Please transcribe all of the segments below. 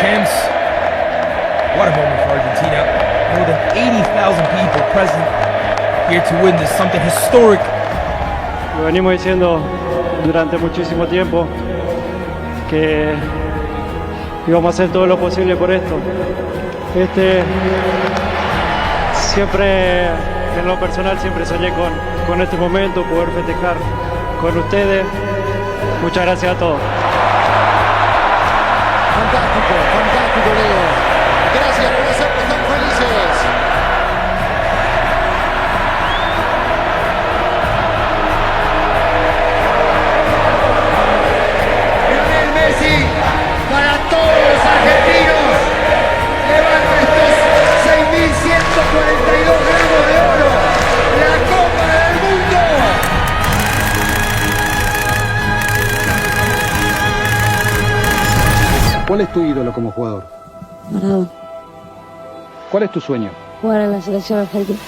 champs. What a moment for Argentina. More than 80,000 people present here to witness something historic. Lo venimos diciendo durante muchísimo tiempo que íbamos a hacer todo lo posible por esto. Siempre, en lo personal, siempre soñé con este momento, poder festejar con ustedes. Muchas gracias a todos. Fantástico, fantástico, Leo. Gracias por hacernos tan felices. Lionel Messi, para todos los argentinos, levanta estos 6.142 gramos de oro, la Copa del Mundo. ¿Cuál es tu ídolo como jugador? Maradona. ¿Cuál es tu sueño? Jugar en la selección argentina.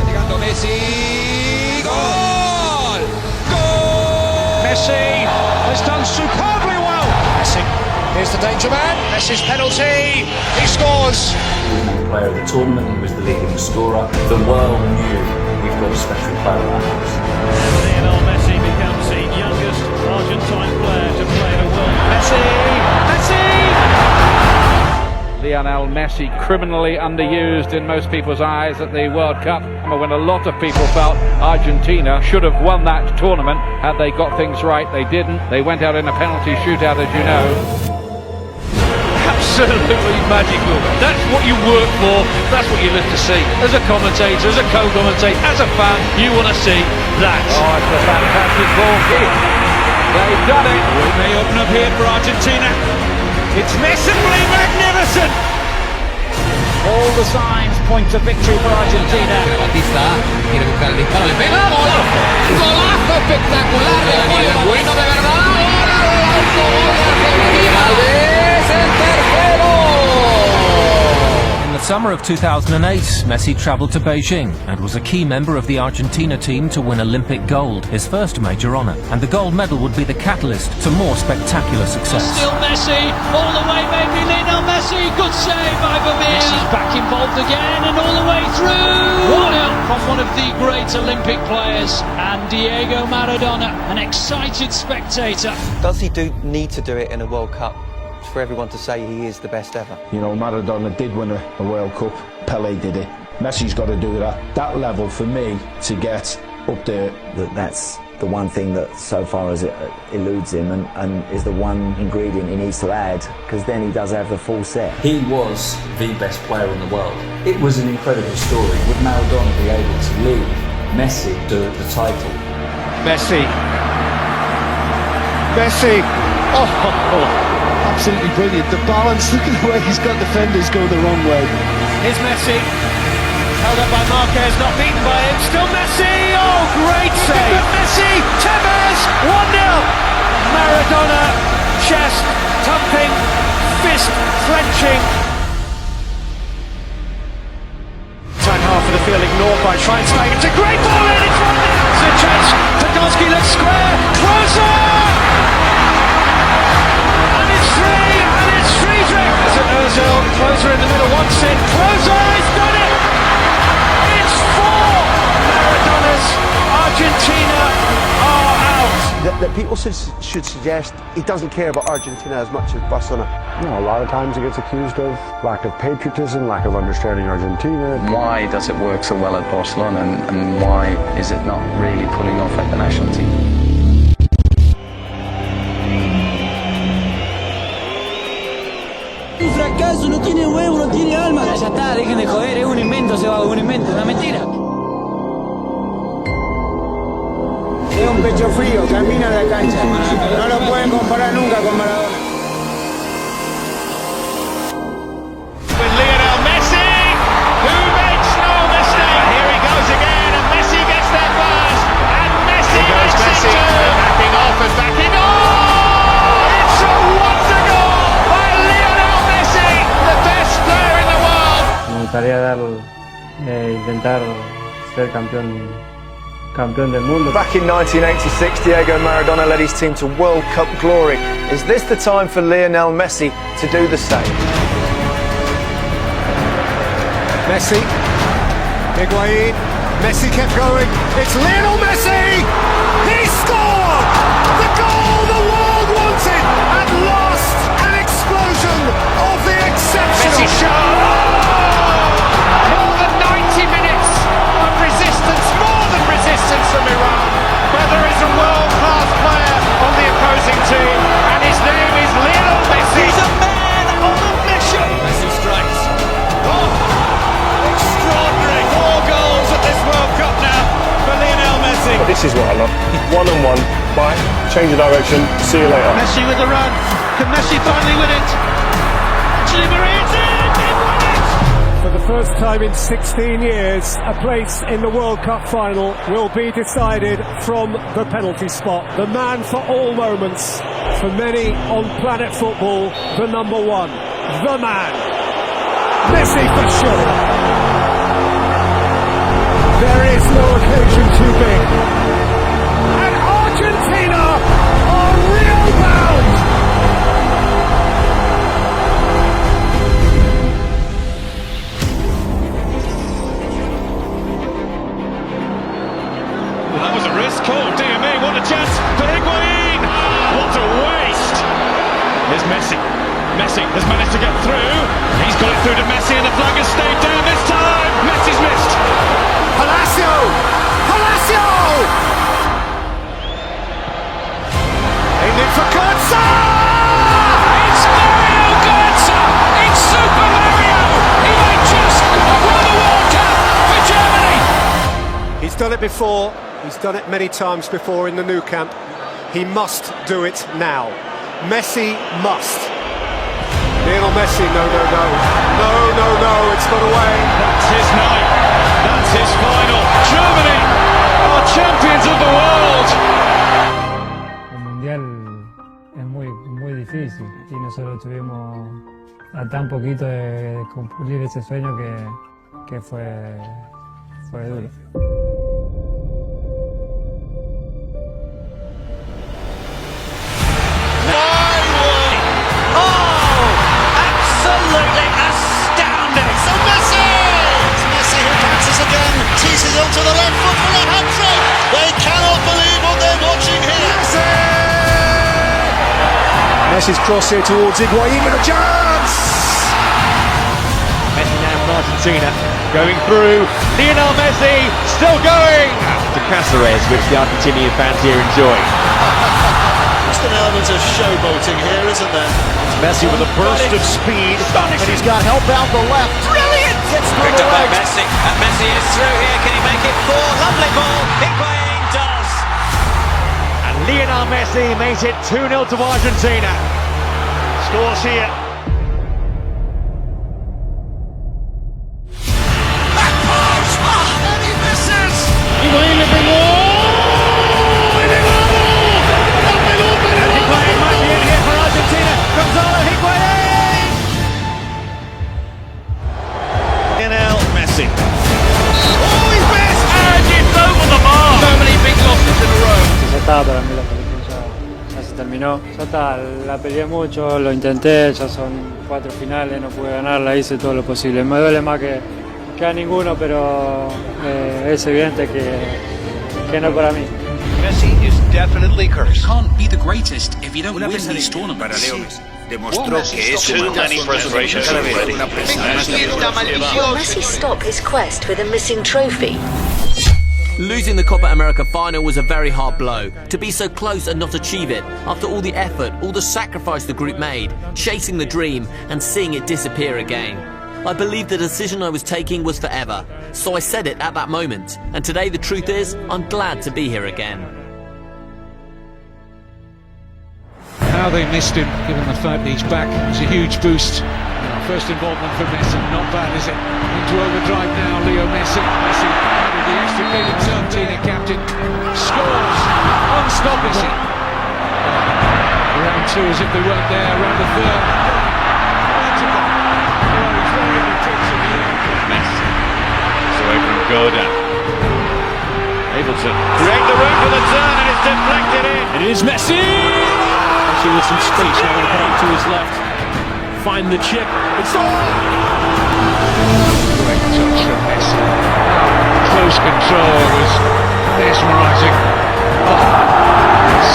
Llegando Messi. ¡Gol! ¡Gol! Messi has done superbly well. Messi. Here's the danger man. Messi's penalty. He scores. The player of the tournament, he was the leading scorer. The world knew we've got a special player in our house. Lionel Messi becomes the youngest Argentine player to play the world. Messi! Messi! Lionel Messi criminally underused in most people's eyes at the World Cup, when a lot of people felt Argentina should have won that tournament had they got things right. They didn't. They went out in a penalty shootout, as you know. Absolutely magical. That's what you work for. That's what you live to see. As a commentator, as a co-commentator, as a fan, you want to see that. Oh, it's a fantastic ball kick. They've done it. It may open up here for Argentina. It's massively magnificent. All the signs point to victory for Argentina. Batista quiere buscar el disparo, le pega. ¡Gol! ¡Golazo espectacular de Julio! ¡Bueno de verdad! ¡Golazo de Argentina! ¡Es el tercero! In the summer of 2008, Messi travelled to Beijing and was a key member of the Argentina team to win Olympic gold, his first major honour. And the gold medal would be the catalyst to more spectacular success. Still Messi, all the way maybe Lionel Messi, good save by Vermeer. Messi's back involved again and all the way through. 1-0 from one of the great Olympic players, and Diego Maradona, an excited spectator. Does he need to do it in a World Cup for everyone to say he is the best ever? You know, Maradona did win a World Cup, Pele did it. Messi's got to do it at that level for me to get up there. That's the one thing that so far as it eludes him and is the one ingredient he needs to add, because then he does have the full set. He was the best player in the world. It was an incredible story. Would Maradona be able to lead Messi to the title? Messi. Oh. Absolutely brilliant. The balance, look at the way he's got defenders go the wrong way. Here's Messi. Held up by Marquez, not beaten by him. Still Messi. Oh, great save. Messi. Tevez. 1-0. Maradona. Chest thumping. Fist clenching. Time half of the field ignored by Schweinsteiger. It's a great ball in. It's 1-0. It's a chance. Podolski looks square. Closer. Ozil, Closer in the middle, wants it, Closer, he's done it! It's 4! Maradona's Argentina are out! That people should suggest he doesn't care about Argentina as much as Barcelona. You know, a lot of times he gets accused of lack of patriotism, lack of understanding Argentina. Why does it work so well at Barcelona and why is it not really pulling off at the national team? Un fracaso, no tiene huevo, no tiene alma. Ya está, dejen de joder, es un invento, se va, un invento, una mentira. Es un pecho frío, camina a la cancha. No lo pueden comparar nunca con Maradona. With Lionel Messi, who makes no mistake. Here he goes again, and Messi gets there first. And Messi makes Messi. It too. Backing off and backing on. It's a wonder goal by Lionel Messi, the best player in the world. Me gustaría intentar ser campeón campeón del mundo. Back in 1986, Diego Maradona led his team to World Cup glory. Is this the time for Lionel Messi to do the same? Messi, Higuain, Messi kept going. It's Lionel Messi! He scored! The goal the world wanted! At last, an explosion of the exceptional. Messi shot! More than 90 minutes of resistance, more than resistance from Iran. But there is a world-class player on the opposing team, and his name is Lionel Messi. He's a man on a mission. Messi strikes. Oh, extraordinary! 4 goals at this World Cup now for Lionel Messi. But this is what I love. One-on-one, bye, change of direction, see you later. Messi with the run. Can Messi finally win it? Actually, Maria's in! They won it! For the first time in 16 years, a place in the World Cup final will be decided from the penalty spot. The man for all moments, for many on planet football, the number one, the man, Messi for sure. There is no occasion too big. And Argentina are real bound. That was a risk. Oh, dear me, what a chance for Higuain! What a waste! Here's Messi. Messi has managed to get through. He's got it through to Messi and the flag has stayed down this time. Messi's missed. Palacio! Palacio! Aimed in for Götze! It's Mario Götze! It's Super Mario! He might just won the World Cup for Germany! He's done it before. He's done it many times before in the Nou Camp. He must do it now. Messi must. Lionel Messi, no, no, no. No, no, no, it's got away. That's his night. That's his final. Germany are champions of the world. El Mundial es muy difícil y nosotros estuvimos a tan poquito de cumplir ese sueño que fue duro. Absolutely astounding. So Messi! It's Messi who bounces again, teases onto the left foot for a hat-trick. They cannot believe what they're watching here. Messi's cross here towards Higuain with a chance! Messi now from Argentina, going through. Lionel Messi still going. To Cáceres, which the Argentinian fans here enjoy. Just an element of showboating here, isn't there? Messi with a burst of speed. And he's got help out the left. Brilliant! Gets through the right. Messi. Messi is through here. Can he make it 4? Lovely ball. Higuain does. And Lionel Messi makes it 2-0 to Argentina. Scores here. Back post! And he misses! Higuain le pegó. Higuain might be in here for Argentina. Gonzalo Higuain. Lionel Messi. Oh, he's missed! And it's over the bar. So many big losses in a row. Ya estaba para mí la película, ya se terminó. Ya está, la peleé mucho, lo intenté, ya son 4 finales, no pude ganarla, hice todo lo posible. Me duele más que a ninguno, pero es evidente que no para mí. Messi is definitely cursed. You can't be the greatest if you don't win these tournaments. Demostró que es too many frustrations already. Will Messi stop his quest with a missing trophy? Losing the Copa America final was a very hard blow. To be so close and not achieve it, after all the effort, all the sacrifice the group made, chasing the dream and seeing it disappear again. I believed the decision I was taking was forever, so I said it at that moment, and today the truth is, I'm glad to be here again. How they missed him, given the fact he's back, was a huge boost. First involvement for Messi, not bad, is it? Into overdrive now, Leo Messi. Messi with the extricated Argentina captain, scores, unstoppable. Round 2 as if they weren't there, round the 3rd. Messi. It's away from Godin. Able Stapleton. Create the room for the turn and it's deflected in. It is Messi! Messi with some space now going to put out to his left. Find the chip. It's all! Great touch from Messi. Close control was mesmerising.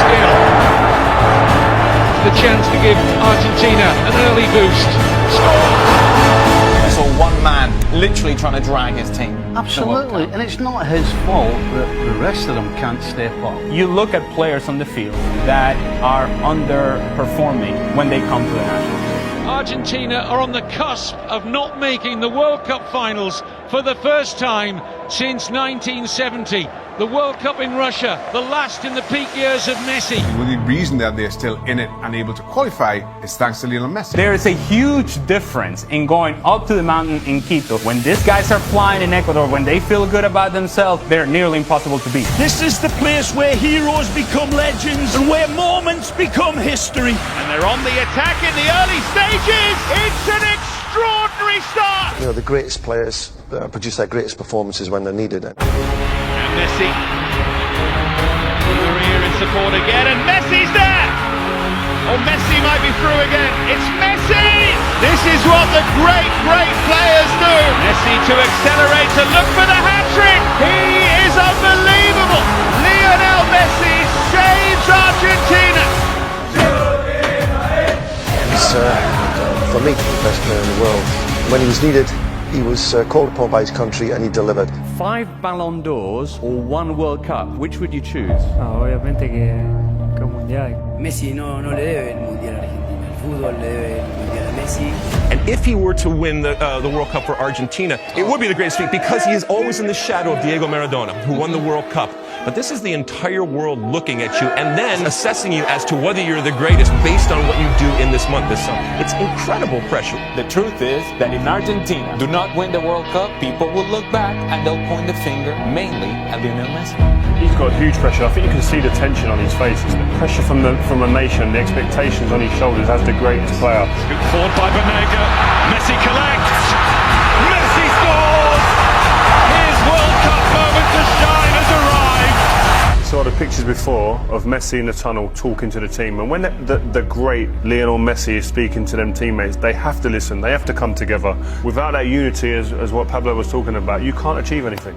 Still, the chance to give Argentina an early boost. Score! I saw one man literally trying to drag his team. Absolutely, and it's not his fault that the rest of them can't step up. You look at players on the field that are underperforming when they come to the national team. Argentina are on the cusp of not making the World Cup finals for the first time since 1970. The World Cup in Russia, the last in the peak years of Messi. The only reason that they're still in it and able to qualify is thanks to Lionel Messi. There is a huge difference in going up to the mountain in Quito. When these guys are flying in Ecuador, when they feel good about themselves, they're nearly impossible to beat. This is the place where heroes become legends and where moments become history. And they're on the attack in the early stages. It's an extraordinary start. You know, the greatest players produce their greatest performances when they're needed. Messi. Maria in support again, and Messi's there! Oh, Messi might be through again. It's Messi! This is what the great players do. Messi to accelerate, to look for the hat-trick. He is unbelievable. Lionel Messi saves Argentina. He's, for me, the best player in the world. When he was needed, he was called upon by his country and he delivered. 5 Ballon d'Ors or 1 World Cup, which would you choose? Obviamente que un mundial. Messi no le debe el mundial a Argentina. El fútbol le debe el mundial a Messi. And if he were to win the World Cup for Argentina, it would be the greatest feat because he is always in the shadow of Diego Maradona, who won the World Cup. But this is the entire world looking at you and then assessing you as to whether you're the greatest based on what you do in this month, this summer. It's incredible pressure. The truth is that in Argentina, do not win the World Cup, people will look back and they'll point the finger mainly at Lionel Messi. He's got huge pressure. I think you can see the tension on his face. It's the pressure from a nation, the expectations on his shoulders as the greatest player. Good forward by Banega. Messi collects. Messi scores. His World Cup moment to shine has arrived. Saw the pictures before of Messi in the tunnel talking to the team, and when the great Lionel Messi is speaking to them teammates, they have to listen, they have to come together. Without that unity, as what Pablo was talking about, you can't achieve anything.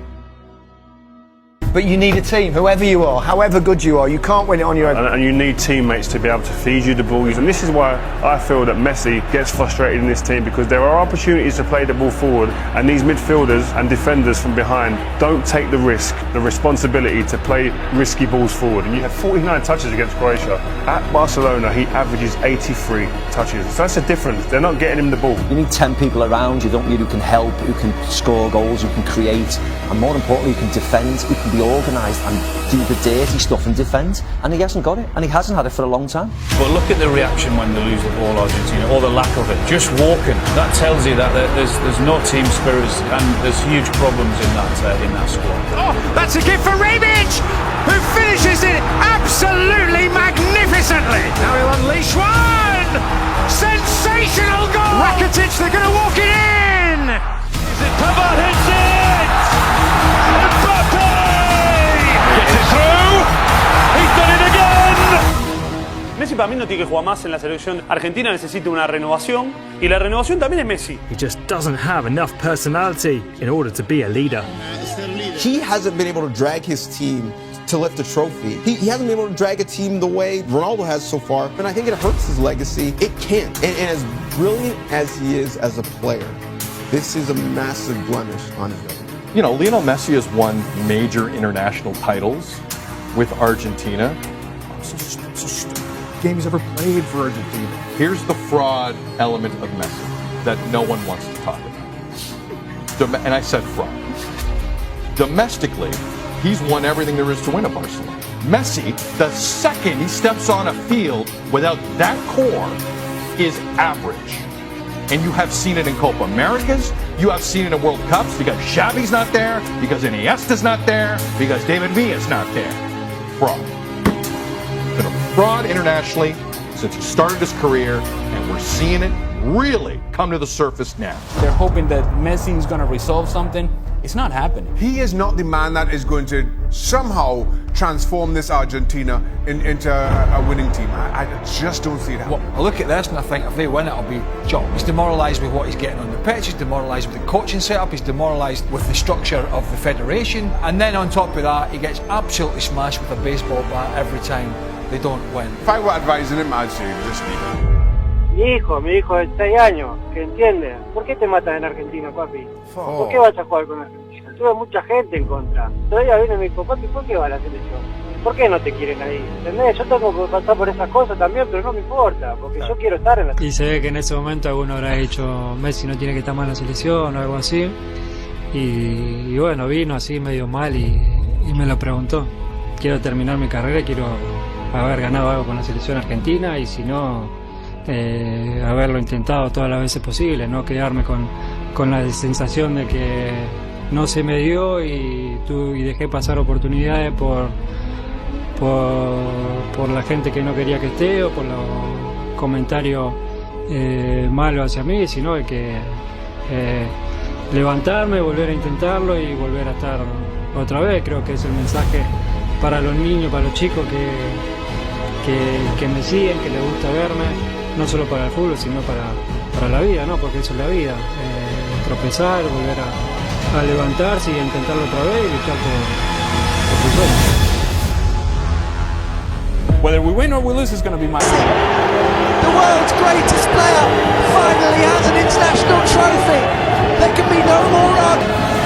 But you need a team, whoever you are, however good you are, you can't win it on your own. And you need teammates to be able to feed you the ball. And this is why I feel that Messi gets frustrated in this team, because there are opportunities to play the ball forward, and these midfielders and defenders from behind don't take the risk, the responsibility to play risky balls forward. And you have 49 touches against Croatia. At Barcelona, he averages 83 touches. So that's a difference. They're not getting him the ball. You need 10 people around you, don't you, who can help, who can score goals, who can create, and more importantly, who can defend, who can be organised and do the dirty stuff and defend. And he hasn't got it, and he hasn't had it for a long time. But look at the reaction when they lose the ball, Argentina, or the lack of it. Just walking, that tells you that there's no team spirit, and there's huge problems in that squad. Oh, that's a gift for Rebic, who finishes it absolutely magnificently. Now he'll unleash one. Sensational goal. Rakitic, they're going to walk it in. Is it Pavard hits it? Mbappe gets it through. He's done it again. Messi para mí no tiene que jugar más en la selección. Argentina necesita una renovación, y la renovación también es Messi. He just doesn't have enough personality in order to be a leader. He hasn't been able to drag his team to lift a trophy. He hasn't been able to drag a team the way Ronaldo has so far, and I think it hurts his legacy. It can't. And as brilliant as he is as a player, this is a massive blemish on his record. You know, Lionel Messi has won major international titles with Argentina. Game he's ever played for Argentina. Here's the fraud element of Messi that no one wants to talk about. And I said fraud. Domestically, he's won everything there is to win at Barcelona. Messi, the second he steps on a field without that core, is average. And you have seen it in Copa Americas, you have seen it in World Cups, because Xavi's not there, because Iniesta's not there, because David Villa's not there. Fraud. Been a fraud internationally since he started his career, and we're seeing it really come to the surface now. They're hoping that Messi is going to resolve something. It's not happening. He is not the man that is going to somehow transform this Argentina into a winning team. I just don't see it happening. Well, I look at this and I think if they win it, it'll be John. He's demoralised with what he's getting on the pitch, he's demoralised with the coaching setup, he's demoralised with the structure of the federation, and then on top of that, he gets absolutely smashed with a baseball bat every time they don't win. If I were advising him, I'd say just leave it. Mi hijo de 6 años, que entiende. ¿Por qué te matan en Argentina, papi? ¿Por qué vas a jugar con Argentina? Tuve mucha gente en contra. Todavía viene mi hijo, papi, ¿por qué va a la selección? ¿Por qué no te quieren ahí? ¿Entendés? Yo tengo que pasar por esas cosas también, pero no me importa, porque yo quiero estar en la selección. Y se ve que en ese momento alguno habrá dicho, Messi no tiene que estar más en la selección o algo así. Y bueno, vino así medio mal y me lo preguntó. Quiero terminar mi carrera, quiero haber ganado algo con la selección argentina y si no... haberlo intentado todas las veces posible, no quedarme con la sensación de que no se me dio y dejé pasar oportunidades por la gente que no quería que esté o por los comentarios malos hacia mí, sino de que levantarme, volver a intentarlo y volver a estar otra vez. Creo que es el mensaje para los niños, para los chicos que me siguen, que les gusta verme. No solo para el fútbol, sino para la vida, ¿no? Porque eso es la vida. Tropezar, volver a levantarse y intentarlo otra vez y luchar por tu sueño. Whether we win or we lose is going to be my... The world's greatest player finally has an international trophy. There can be no more rug.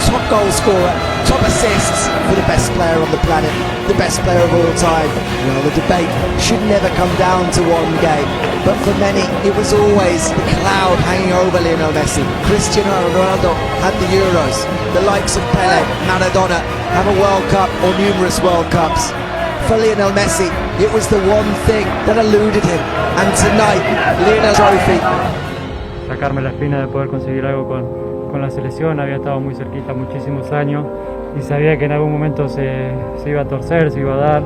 Top goal scorer, top assists for the best player on the planet, the best player of all time. Well, the debate should never come down to one game, but for many it was always the cloud hanging over Lionel Messi. Cristiano Ronaldo had the Euros, the likes of Pele, Maradona have a World Cup or numerous World Cups. For Lionel Messi, it was the one thing that eluded him, and tonight, Lionel Trophy. Sacarme la espina de poder conseguir algo con la selección, había estado muy cerquita muchísimos años y sabía que en algún momento se iba a torcer, se iba a dar.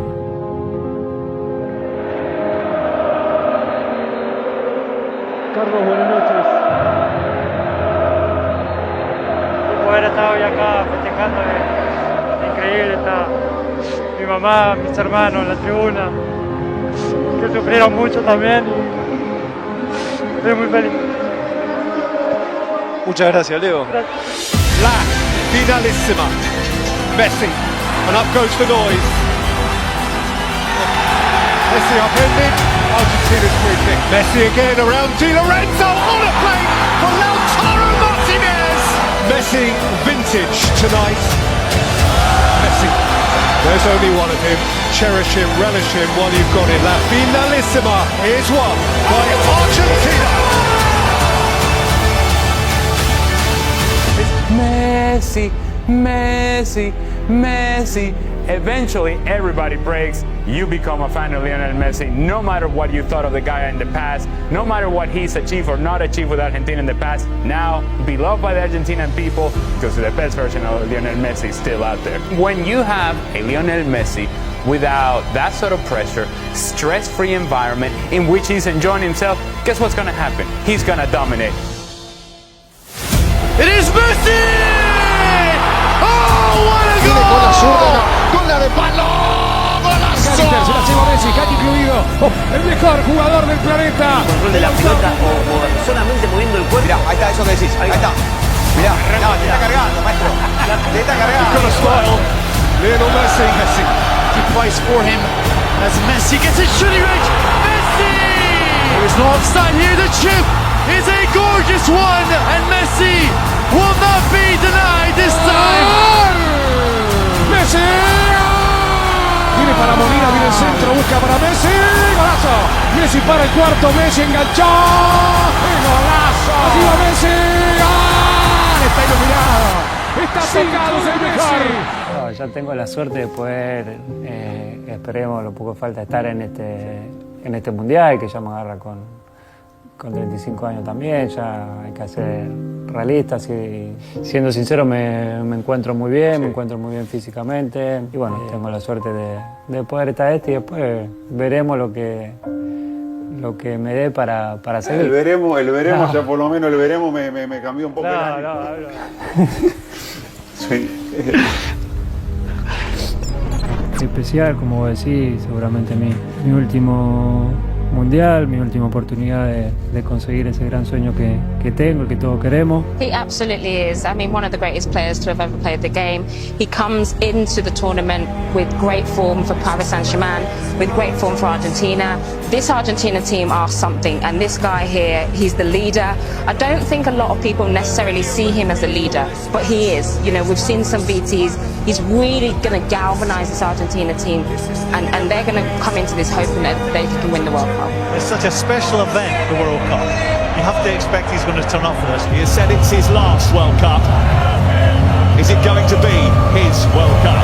Carlos, buenas noches. Poder estar hoy acá festejando es increíble, está mi mamá, mis hermanos en la tribuna, que sufrieron mucho también y estoy muy feliz. Muchas gracias, Leo. La finalissima. Messi, and up goes the noise. Messi upended. Argentina's free kick. Messi again around Di Lorenzo on a plate for Lautaro Martinez. Messi vintage tonight. Messi, there's only one of him. Cherish him, relish him while you've got it. La finalissima is won by Argentina. Messi, Messi, Messi. Eventually, everybody breaks. You become a fan of Lionel Messi, no matter what you thought of the guy in the past, no matter what he's achieved or not achieved with Argentina in the past. Now, beloved by the Argentinian people, because the best version of Lionel Messi is still out there. When you have a Lionel Messi without that sort of pressure, stress-free environment in which he's enjoying himself, guess what's going to happen? He's going to dominate. It is Messi! Oh, what a goal! Con la zurda, con la de palo, golazo. Se la lleva Messi, Cati incluido, el mejor jugador del planeta. Control de la pelota o solamente moviendo el cuerpo. Mirá, ahí está eso que decís, ahí está. Mirá, no, te está cargando, maestro. Te está cargando. He's got a style. Lionel Messi. Messi. He plays for him as Messi gets it shooting range. Messi! There is no offside here. The chip is a gorgeous one, and Messi will not be denied this time. Messi. Viene para Molina, viene el centro, busca para Messi. Golazo. Messi para el cuarto, Messi enganchó. Golazo. Arriba Messi. ¡Ah! Está iluminado. Está tocado, es el mejor. No, ya tengo la suerte de poder, esperemos, lo poco falta estar en este mundial, que ya me agarra con 35 años también, ya hay que ser realistas y siendo sincero me encuentro muy bien, me encuentro muy bien físicamente y bueno, tengo la suerte de poder estar y después veremos lo que me dé para seguir. El veremos, ya por lo menos el veremos me cambió un poco el ánimo. Sí. especial, como vos decís, seguramente mi último mundial, mi última oportunidad de conseguir ese gran sueño que tengo, el que todos queremos. He absolutely is. I mean, one of the greatest players to have ever played the game. He comes into the tournament with great form for Paris Saint-Germain, with great form for Argentina. This Argentina team are something, and this guy here, he's the leader. I don't think a lot of people necessarily see him as a leader, but he is. You know, we've seen some VTs. He's really going to galvanise this Argentina team, and they're going to come into this hoping that they can win the World Cup. It's such a special event, the World Cup. You have to expect he's going to turn up for this. He has said it's his last World Cup. Is it going to be his World Cup?